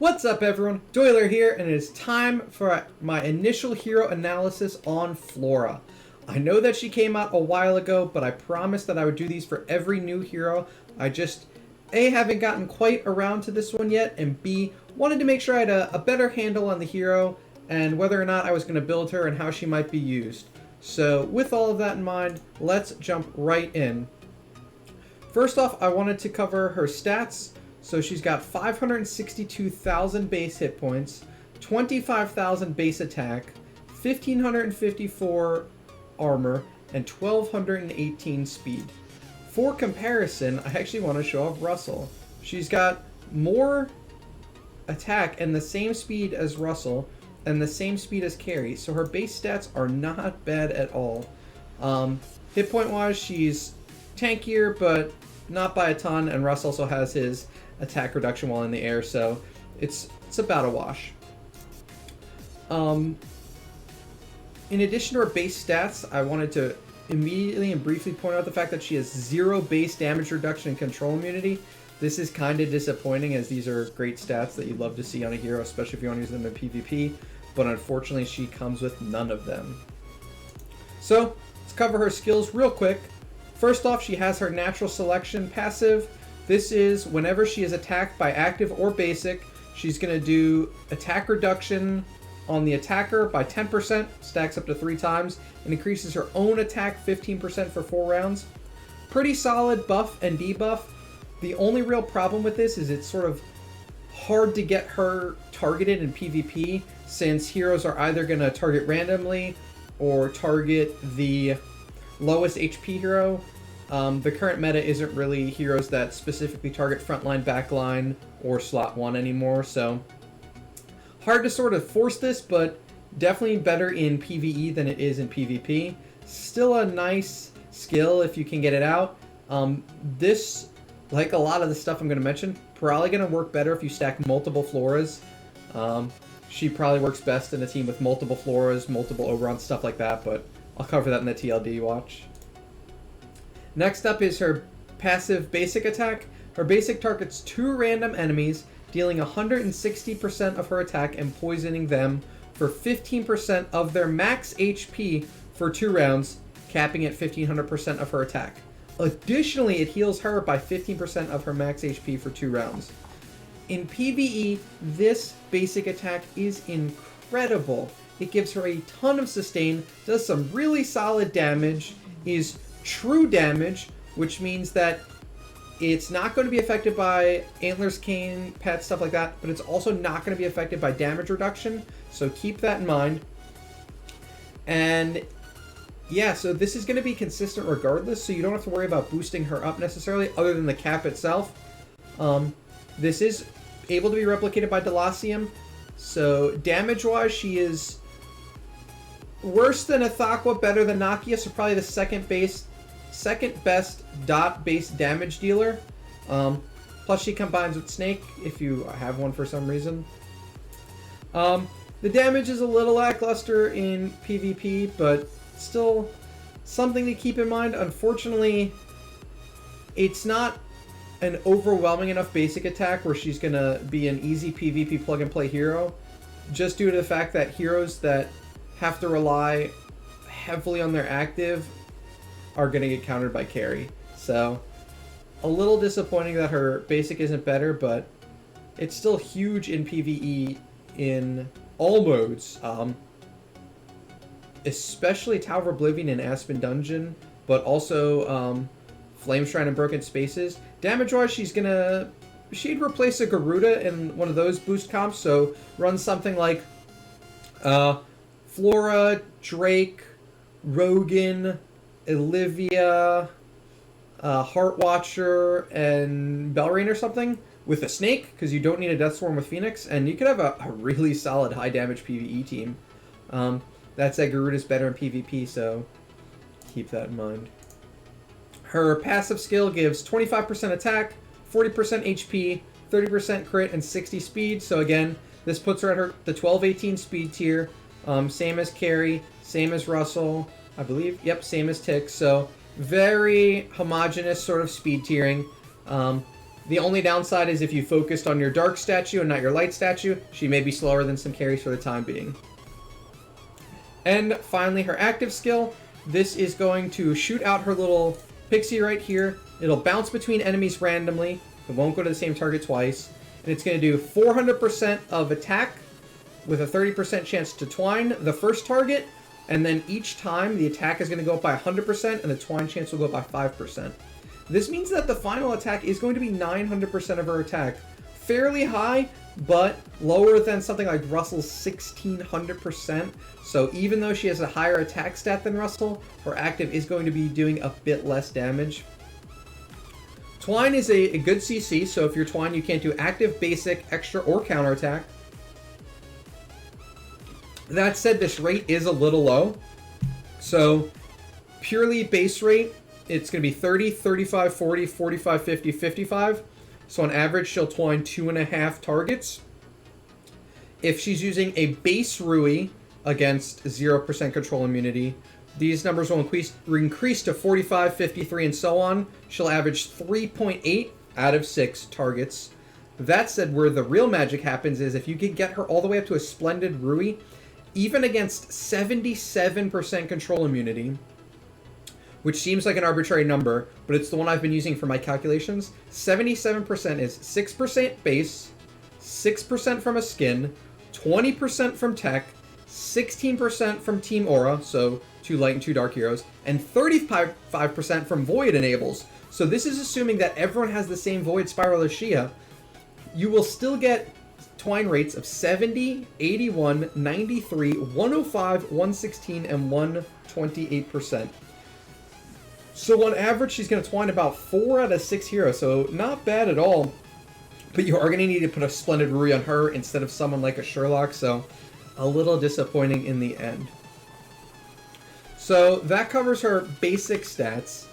What's up everyone, Doyler here, and it is time for my initial hero analysis on Flora. I know that she came out a while ago, but I promised that I would do these for every new hero. I just, A, haven't gotten quite around to this one yet, and B, wanted to make sure I had a better handle on the hero and whether or not I was going to build her and how she might be used. So with all of that in mind, let's jump right in. First off, I wanted to cover her stats. So she's got 562,000 base hit points, 25,000 base attack, 1,554 armor, and 1,218 speed. For comparison, I actually want to show off Russell. She's got more attack and the same speed as Russell, and the same speed as Carrie, so her base stats are not bad at all. Hit point wise, she's tankier, but not by a ton, and Russ also has his attack reduction while in the air, so it's about a wash. In addition to her base stats, I wanted to immediately and briefly point out the fact that she has 0 base damage reduction and control immunity. This is kind of disappointing, as these are great stats that you'd love to see on a hero, especially if you want to use them in PvP, but unfortunately she comes with none of them. So let's cover her skills real quick. First off, she has her natural selection passive. This is whenever she is attacked by active or basic, she's going to do attack reduction on the attacker by 10%, stacks up to 3 times, and increases her own attack 15% for 4 rounds. Pretty solid buff and debuff. The only real problem with this is it's sort of hard to get her targeted in PvP, since heroes are either going to target randomly or target the lowest HP hero. The current meta isn't really heroes that specifically target frontline, backline, or slot 1 anymore, so hard to sort of force this, but definitely better in PvE than it is in PvP. Still a nice skill if you can get it out. This, like a lot of the stuff I'm going to mention, probably going to work better if you stack multiple Floras. She probably works best in a team with multiple Floras, multiple Oberons, stuff like that, but I'll cover that in the TLD watch. Next up is her passive basic attack. Her basic targets 2 random enemies, dealing 160% of her attack and poisoning them for 15% of their max HP for 2 rounds, capping at 1,500% of her attack. Additionally, it heals her by 15% of her max HP for 2 rounds. In PvE, this basic attack is incredible. It gives her a ton of sustain, does some really solid damage, is true damage, which means that it's not going to be affected by Antlers, Cane, Pets, stuff like that, but it's also not going to be affected by damage reduction, so keep that in mind. And yeah, so this is going to be consistent regardless, so you don't have to worry about boosting her up necessarily, other than the cap itself. This is able to be replicated by Delacium, so damage-wise, she is worse than Athaqua, better than Nakia, so probably the second best dot-based damage dealer. Plus she combines with Snake, if you have one for some reason. The damage is a little lackluster in PvP, but still something to keep in mind. Unfortunately, it's not an overwhelming enough basic attack where she's going to be an easy PvP plug-and-play hero, just due to the fact that heroes that have to rely heavily on their active are going to get countered by carry. So a little disappointing that her basic isn't better, but it's still huge in PvE in all modes, especially Tower of Oblivion and Aspen Dungeon, but also Flame Shrine and Broken Spaces. Damage-wise, she'd replace a Garuda in one of those boost comps, so run something like Flora, Drake, Rogan, Olivia, Heartwatcher, and Belrain or something, with a Snake, because you don't need a Death Swarm with Phoenix, and you could have a really solid high damage PvE team. That said, Garuda's better in PvP, so keep that in mind. Her passive skill gives 25% attack, 40% HP, 30% crit, and 60 speed, so again, this puts her at the 12-18 speed tier, same as Carrie, same as Russell, I believe, yep, same as Tick, so very homogenous sort of speed tiering. The only downside is if you focused on your dark statue and not your light statue, she may be slower than some carries for the time being. And finally, her active skill. This is going to shoot out her little pixie right here. It'll bounce between enemies randomly. It won't go to the same target twice. And it's going to do 400% of attack with a 30% chance to twine the first target. And then each time, the attack is going to go up by 100%, and the twine chance will go up by 5%. This means that the final attack is going to be 900% of her attack. Fairly high, but lower than something like Russell's 1600%. So even though she has a higher attack stat than Russell, her active is going to be doing a bit less damage. Twine is a good CC, so if you're Twine, you can't do active, basic, extra, or counterattack. That said, this rate is a little low. So purely base rate, it's going to be 30, 35, 40, 45, 50, 55. So on average, she'll twine 2.5 targets. If she's using a base Rui against 0% control immunity, these numbers will increase to 45, 53, and so on. She'll average 3.8 out of 6 targets. That said, where the real magic happens is if you can get her all the way up to a Splendid Rui, even against 77% control immunity, which seems like an arbitrary number, but it's the one I've been using for my calculations. 77% is 6% base, 6% from a skin, 20% from tech, 16% from Team Aura, so 2 light and 2 dark heroes, and 35% from Void enables. So this is assuming that everyone has the same Void Spiral as Shia. You will still get twine rates of 70, 81, 93, 105, 116, and 128%. So on average, she's going to twine about 4 out of 6 heroes, so not bad at all. But you are going to need to put a Splendid Rui on her instead of someone like a Sherlock, so a little disappointing in the end. So that covers her basic stats.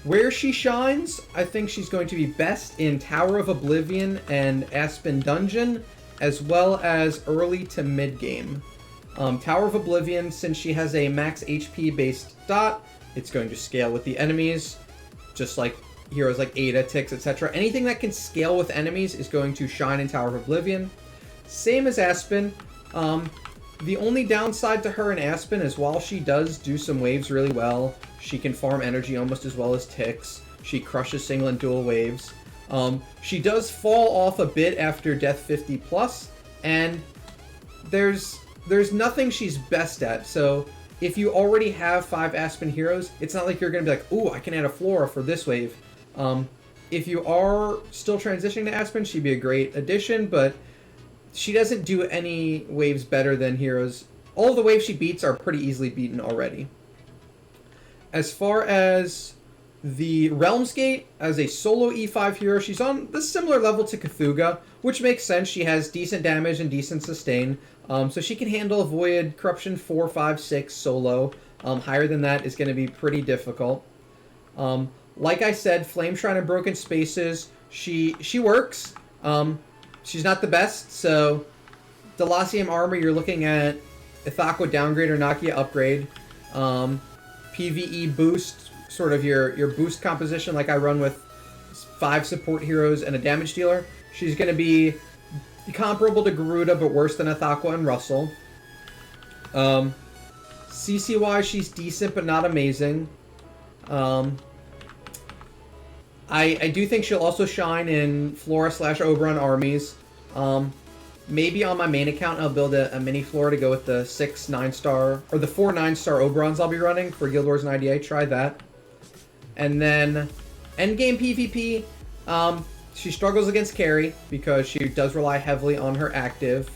Where she shines, I think she's going to be best in Tower of Oblivion and Aspen Dungeon, as well as early to mid-game. Tower of Oblivion, since she has a max HP based dot, it's going to scale with the enemies, just like heroes like Ada, Tix, etc. Anything that can scale with enemies is going to shine in Tower of Oblivion. Same as Aspen. The only downside to her in Aspen is while she does do some waves really well, she can farm energy almost as well as Tix. She crushes single and dual waves. She does fall off a bit after Death 50 plus, and there's nothing she's best at. So if you already have 5 Aspen heroes, it's not like you're going to be like, ooh, I can add a Flora for this wave. If you are still transitioning to Aspen, she'd be a great addition, but she doesn't do any waves better than heroes. All of the waves she beats are pretty easily beaten already. As far as the Realms Gate, as a solo E5 hero, she's on the similar level to Cthulhu, which makes sense. She has decent damage and decent sustain, so she can handle Void Corruption 4, 5, 6 solo. Higher than that is going to be pretty difficult. Like I said, Flame Shrine and Broken Spaces, she works. She's not the best, so Delacium Armor, you're looking at Ithaqua downgrade or Nakia upgrade. PvE boost, sort of your boost composition like I run with 5 support heroes and a damage dealer. She's going to be comparable to Garuda, but worse than Ithaqua and Russell. CC-wise, she's decent, but not amazing. I do think she'll also shine in Flora/Oberon armies. Maybe on my main account, I'll build a mini Flora to go with the 6 9-star, or the 4 9-star Oberons I'll be running for Guild Wars and IDA. Try that. And then, endgame PvP, she struggles against carry because she does rely heavily on her active.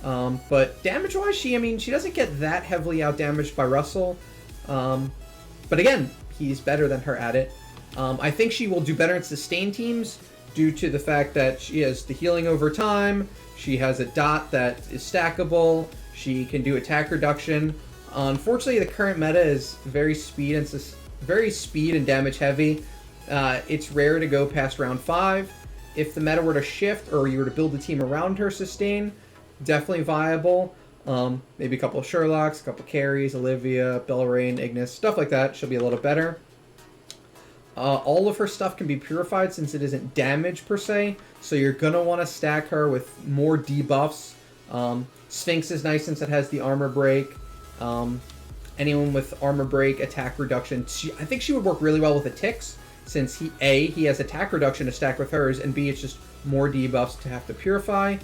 But damage-wise, she doesn't get that heavily out-damaged by Russell. But again, he's better than her at it. I think she will do better in sustain teams due to the fact that she has the healing over time. She has a dot that is stackable. She can do attack reduction. Unfortunately, the current meta is very speed and damage heavy. It's rare to go past round 5. If the meta were to shift or you were to build a team around her sustain, definitely viable. Maybe a couple of Sherlocks, a couple of carries, Olivia, Bellarine, Ignis, stuff like that. She'll be a little better. All of her stuff can be purified since it isn't damage per se, so you're going to want to stack her with more debuffs. Sphinx is nice since it has the armor break. Anyone with armor break, attack reduction, I think she would work really well with a Tix, since he has attack reduction to stack with hers, and B, it's just more debuffs to have to purify.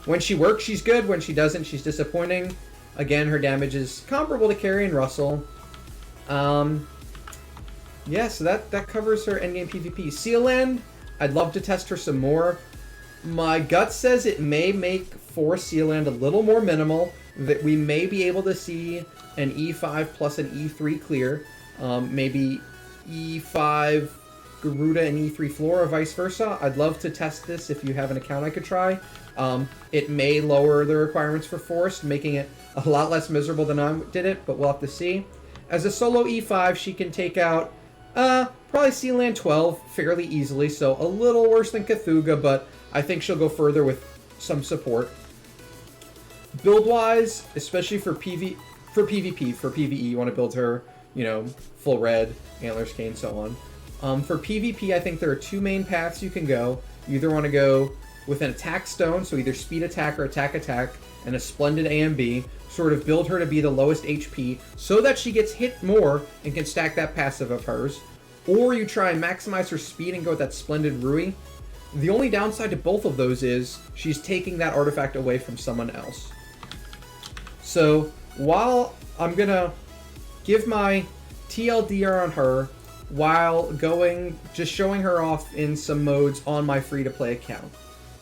When she works, she's good. When she doesn't, she's disappointing. Again, her damage is comparable to Carrie and Russell. Yeah, so that covers her endgame PvP. Sealand, I'd love to test her some more. My gut says it may make for Sealand a little more minimal, that we may be able to see an E5 plus an E3 clear. Maybe E5 Garuda and E3 Flora, vice versa. I'd love to test this if you have an account I could try. It may lower the requirements for Forest, making it a lot less miserable than I did it, but we'll have to see. As a solo E5, she can take out probably Sealand 12 fairly easily, so a little worse than Cthulhu, but I think she'll go further with some support. Build-wise, especially for PvP, for PvE, you want to build her, you know, full red, antlers, cane, so on. For PvP, I think there are two main paths you can go. You either want to go with an attack stone, so either speed attack or attack, and a splendid AMB, sort of build her to be the lowest HP so that she gets hit more and can stack that passive of hers. Or you try and maximize her speed and go with that splendid Rui. The only downside to both of those is she's taking that artifact away from someone else. So while I'm going to give my TLDR on her, while just showing her off in some modes on my free-to-play account.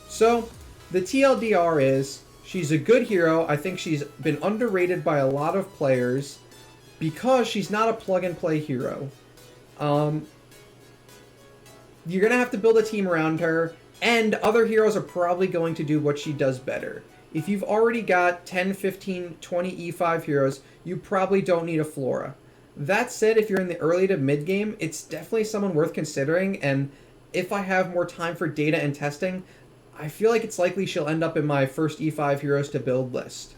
So the TLDR is, she's a good hero. I think she's been underrated by a lot of players because she's not a plug-and-play hero. You're going to have to build a team around her, and other heroes are probably going to do what she does better. If you've already got 10, 15, 20 E5 heroes, you probably don't need a Flora. That said, if you're in the early to mid game, it's definitely someone worth considering, and if I have more time for data and testing, I feel like it's likely she'll end up in my first E5 heroes to build list.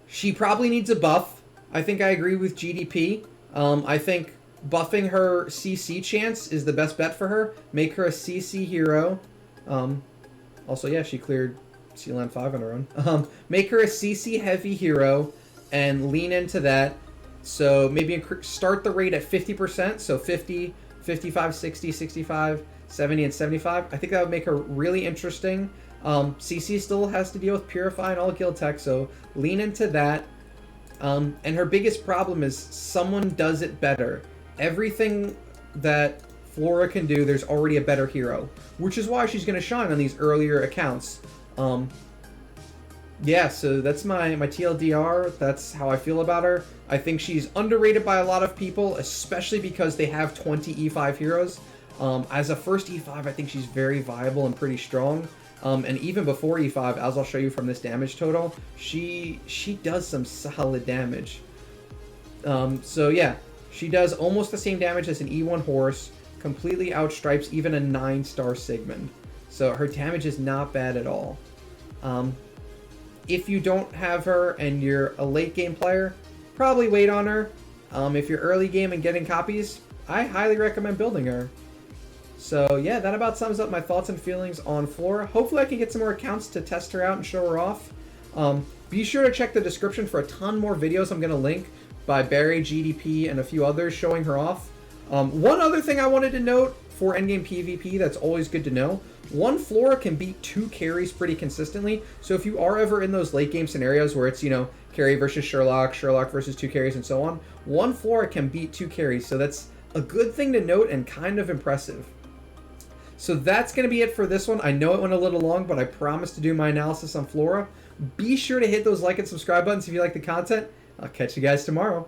She probably needs a buff. I think I agree with GDP. I think buffing her CC chance is the best bet for her. Make her a CC hero. Also, yeah, she cleared Sealand 5 on her own. Make her a CC heavy hero and lean into that. So maybe start the rate at 50%. So 50, 55, 60, 65, 70, and 75. I think that would make her really interesting. CC still has to deal with Purify and all guild tech, so lean into that. And her biggest problem is someone does it better. Everything that Flora can do, there's already a better hero, which is why she's going to shine on these earlier accounts. Yeah, so that's my TLDR. That's how I feel about her. I think she's underrated by a lot of people, especially because they have 20 E5 heroes. As a first E5, I think she's very viable and pretty strong. And even before E5, as I'll show you from this damage total, she does some solid damage. So yeah, she does almost the same damage as an E1 horse, completely outstripes even a 9-star Sigmund. So her damage is not bad at all. If you don't have her and you're a late game player, probably wait on her. If you're early game and getting copies, I highly recommend building her. So yeah, that about sums up my thoughts and feelings on Flora. Hopefully I can get some more accounts to test her out and show her off. Be sure to check the description for a ton more videos I'm going to link by Barry, GDP, and a few others showing her off. One other thing I wanted to note for endgame PvP that's always good to know, one Flora can beat 2 carries pretty consistently. So if you are ever in those late game scenarios where it's, you know, carry versus Sherlock, Sherlock versus 2 carries, and so on, one Flora can beat 2 carries. So that's a good thing to note and kind of impressive. So that's going to be it for this one. I know it went a little long, but I promised to do my analysis on Flora. Be sure to hit those like and subscribe buttons if you like the content. I'll catch you guys tomorrow.